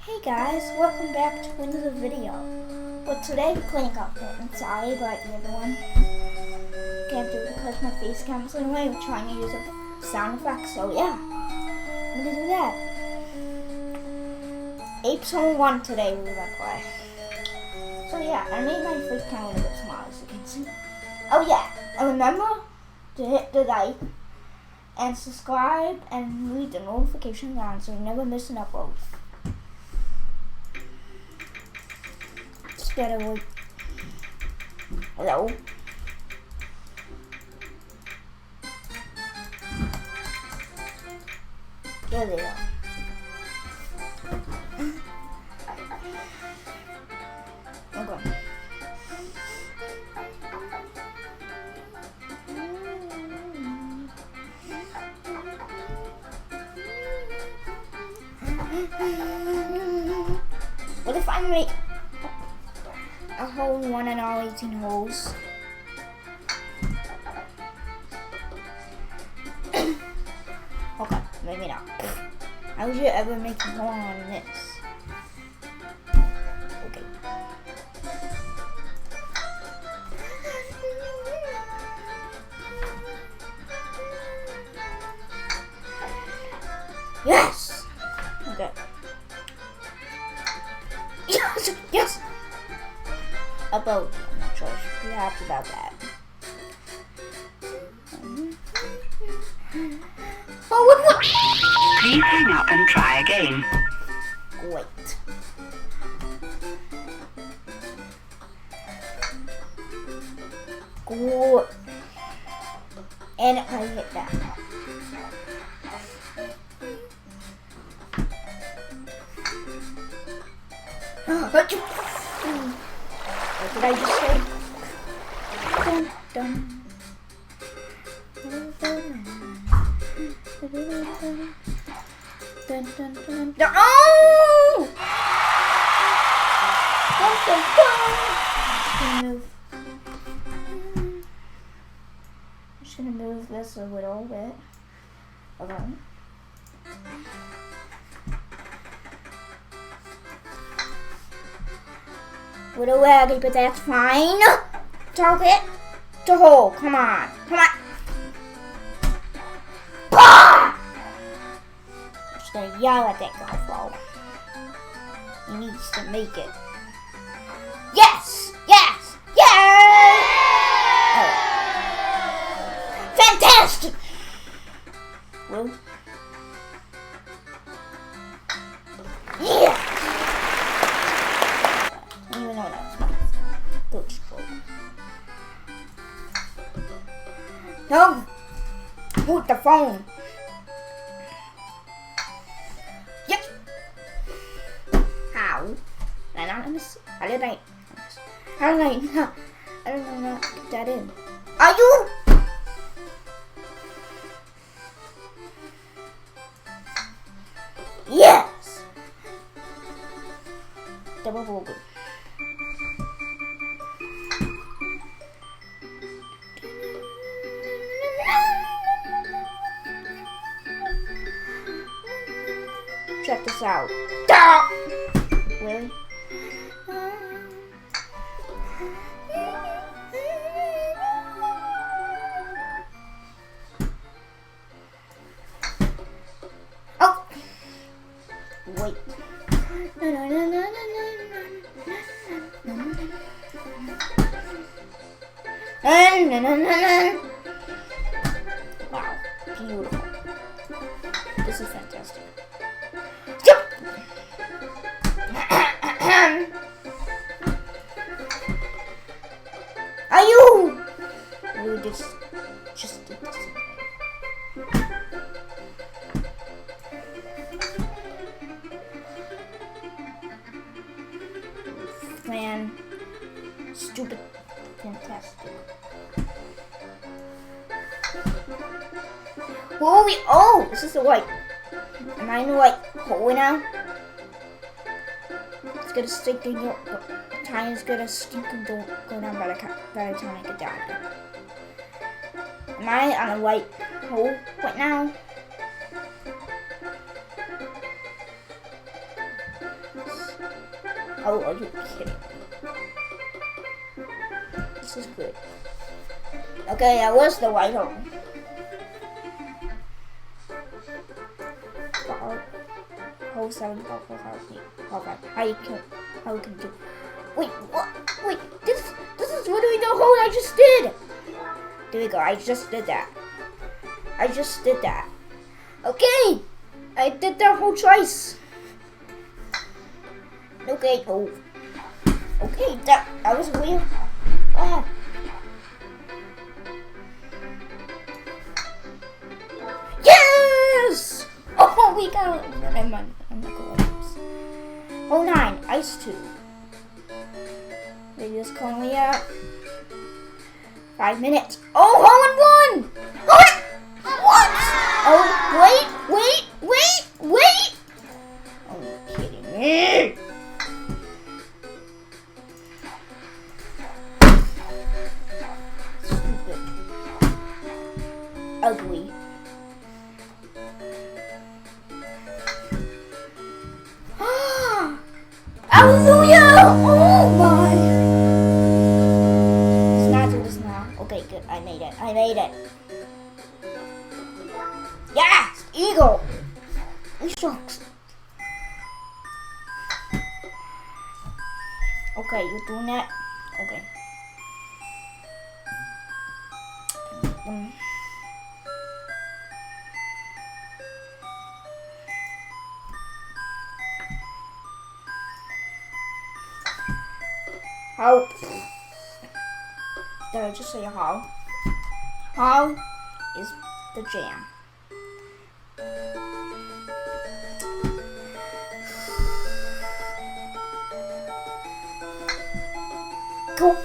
Hey guys, welcome back to another video. But today we're cleaning up it. I'm sorry about the other one. Can't do it because my face cam's in the way. We're trying to use a sound effect, so yeah. I'm gonna do that. Apes 1 today we're gonna play. So yeah, I made my face cam a little bit smaller as you can see. Oh yeah, and remember to hit the like and subscribe and read the notification down so you never miss an upload. Get away. Hello. There they are. Okay. What if I make a hole in one and all 18 holes? Okay, maybe not. How would you ever make a hole on this? Okay. Yes! Okay. Yes! Yes! About, I'm not sure I should be happy about that. Oh, what? Please hang up and try again. Wait. Good. And I hit that. What did I just say? Dun, dun. Dun, dun, dun, dun. Oh! Dun, dun, dun. I'm just gonna move this a little bit. Okay. Little laggy, but that's fine. Target to hole. Come on. Come on. Ah! I'm just gonna yell at that golf ball. He needs to make it. Yes! Yes! Yes! Oh. Fantastic! Well. Yeah! Even though that's my good stroke. No! Move the phone! Yep! How? How did I not get that in? Are you? Yes! Double bogey. Check this out. Really? Oh! Wait. Wow, beautiful. This is fantastic. Are you? We just did this. Man, stupid, fantastic. Where are we? Oh, this is the white. Am I in the white hole now? It's gonna stink and go. The time's gonna stink and go down by the time I get down here. Am I on a white hole right now? Oh, are you kidding? This is good. Okay, that was the white hole. Hole 7, hole 4, hole 8, hole 5. How can do? Wait, what? Wait, this is literally the hole I just did. There we go. I just did that. Okay, I did that hole twice. Okay, oh. Okay, that was weird. Ah. Yes! Oh, we got it. Never mind. I'm not going. Oh, 9, ice 2. They just call me up. 5 minutes. Oh, hole in 1! What? Oh, wait! Oh, you're kidding me. Stupid. Ugly. Hallelujah! Oh my! Let's not do this now. Okay, good. I made it. Yes! Eagle! We shucks. Okay, you're doing that? Okay. How? Did I just say how? How is the jam? Go.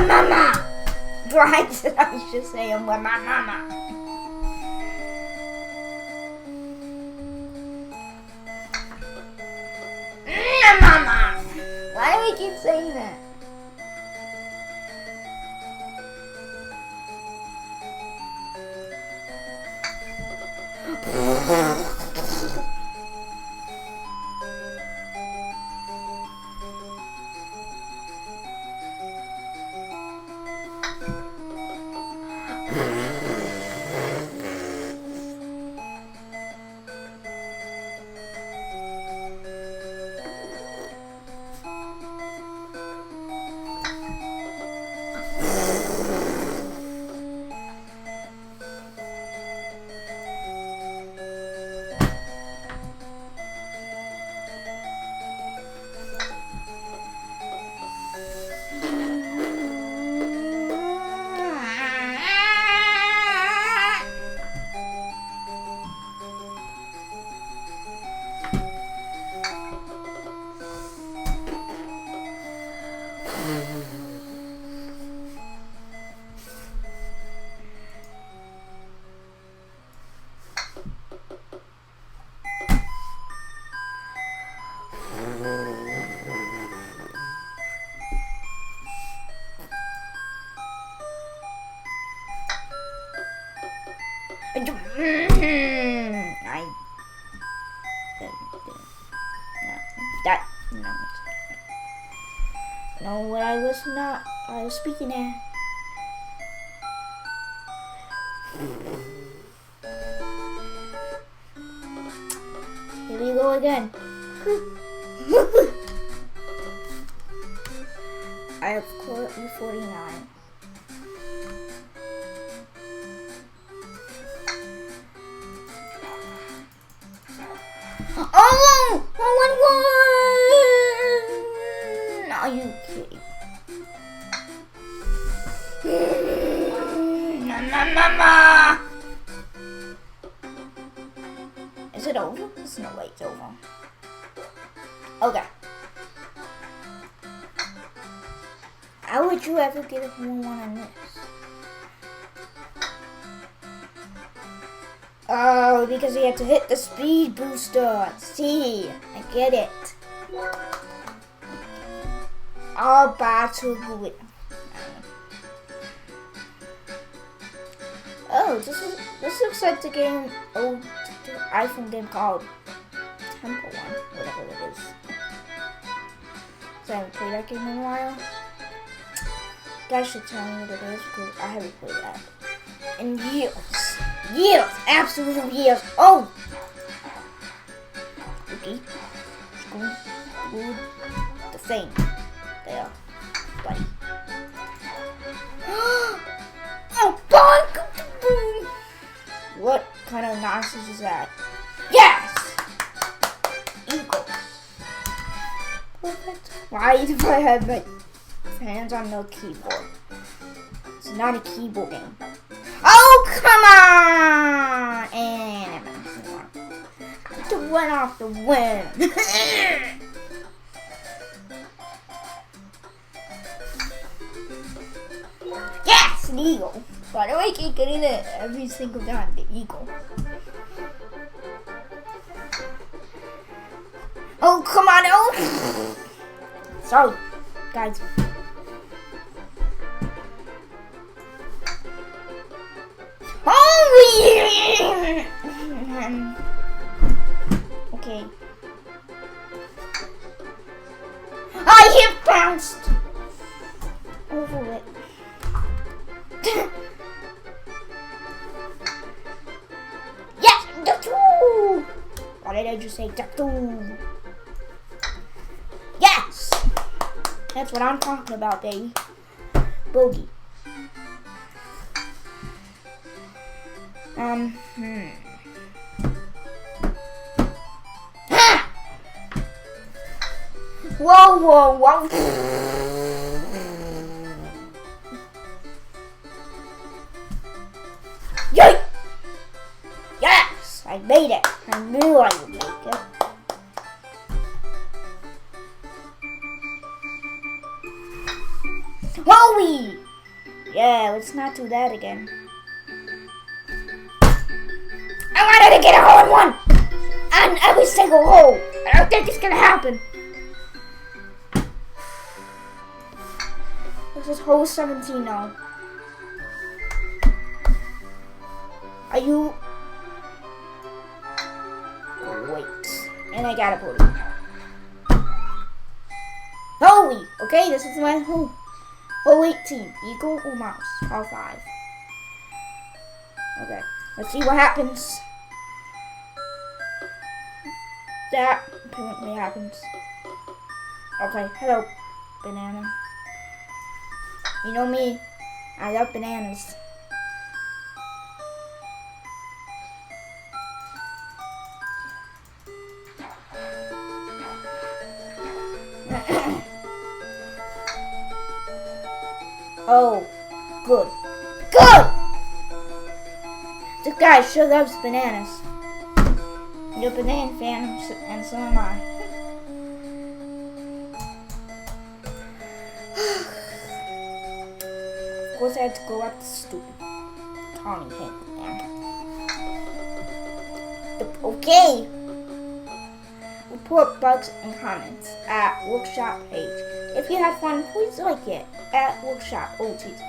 Mama. Right, I should say I'm with my mama. Mama. Why do we keep saying that? No, what I was not. I was speaking there. Here we go again. I have currently 49. Oh! Oh, 1-1! Are you kidding? Mama! Is it over? There's no way it's over. Okay. How would you ever get a 1-1 on this? Oh, because he had to hit the speed booster. See, I get it. about to do it. Oh, this looks like the game, old iPhone game called Temple One, whatever it is. So I haven't played that game in a while. You guys should tell me what it is because I haven't played that in years. Years, absolute years. Oh, okay. Good. The same. There, buddy. Oh, bonk! What kind of nonsense is that? Yes! Eagle. Perfect. Why do I have my hands on the keyboard? It's not a keyboard game. Oh, come on! And I have to win off the win. Yes, an eagle. Why do I keep getting it every single time? The eagle. Oh, come on. Oh. Sorry, guys. Oh, okay. I have bounced over it. Yes, tattoo. Why did I just say tattoo? Yes, that's what I'm talking about, baby. Bogey. Whoa, whoa, whoa. Yay! Yes, I made it. I knew I would make it. Holy! Yeah, let's not do that again. I wanted to get a hole in one! On every single hole! I don't think it's gonna happen. This is hole 17 now. Are you... Wait. And I got a booty. Holy! Okay, this is my hole. Hole 18. Eagle or mouse? All 5. Okay. Let's see what happens. That apparently happens. Okay, hello, banana. You know me, I love bananas. Oh, good. Good! This guy sure loves bananas. You're a banana fan, and so am I. Of course, I had to go up the stupid Tommy hint. Okay. Report bugs and comments at workshop page. If you had fun, please like it at workshop. Oh, jeez.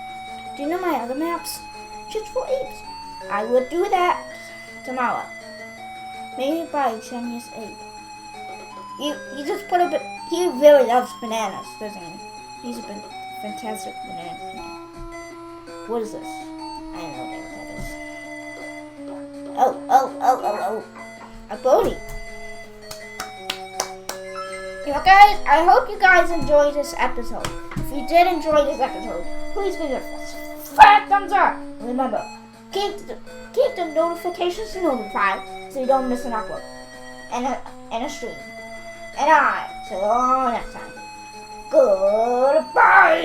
Do you know my other maps? Just for apes. I would do that tomorrow. Made by Genius Ape. He just put a bit. He really loves bananas, doesn't he? He's a fantastic banana fan. What is this? I don't know what that is. Oh. A booty. You know, guys, I hope you guys enjoyed this episode. If you did enjoy this episode, please give it a fat thumbs up. Remember, keep the notifications notified so you don't miss an upload and a stream. And I, till next time, goodbye.